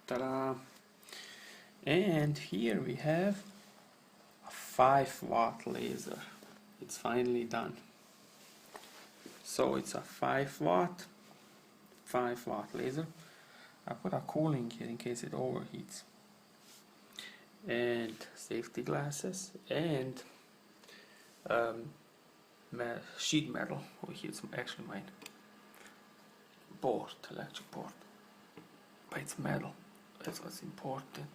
Ta-da! And here we have a 5-watt laser. It's finally done. So it's a 5-watt laser. I put a cooling here in case it overheats. And safety glasses and sheet metal. Oh, here's actually my port, electric port. But it's metal. That's what's important.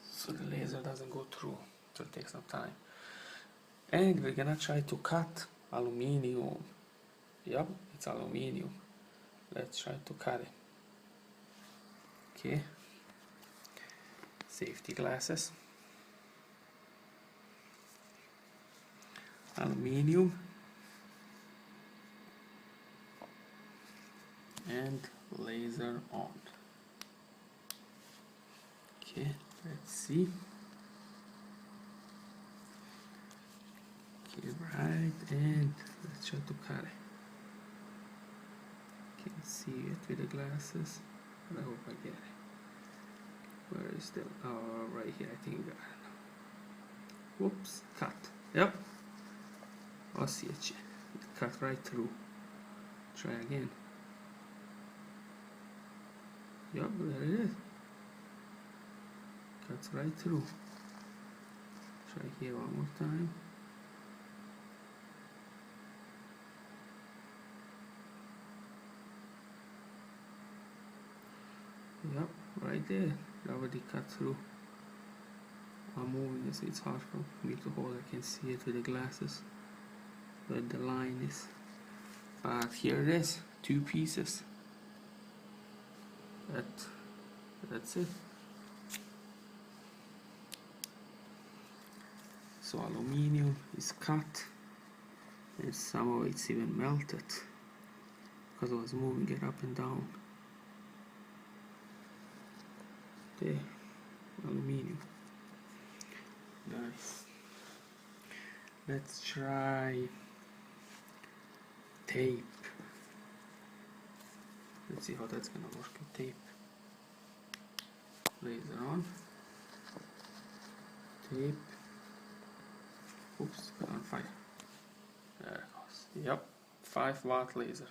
So the laser doesn't go through. So it takes some time. And we're gonna try to cut aluminium. Yep, it's aluminium. Let's try to cut it. Okay. Safety glasses. Aluminium. And laser on. Okay, let's see. Okay, right, and let's try to cut it. Can't see it with the glasses, but I hope I get it. Where is the, oh, right here, I think I got it. Whoops, cut. Yep. I'll see it. It cut right through. Try again. Yep, there it is. Cuts right through. Try here one more time. Yep, right there. It already cut through. I'm moving it, so it's hard for me to hold. I can see it with the glasses where the line is. But here it is, 2 pieces. That's it. So aluminium is cut, and somehow it's even melted because I was moving it up and down. There, aluminium. Nice. Let's try tape. Let's see how that's gonna work with tape. Laser on. Tape. Oops, got on fire. There it goes. Yep, 5-watt laser.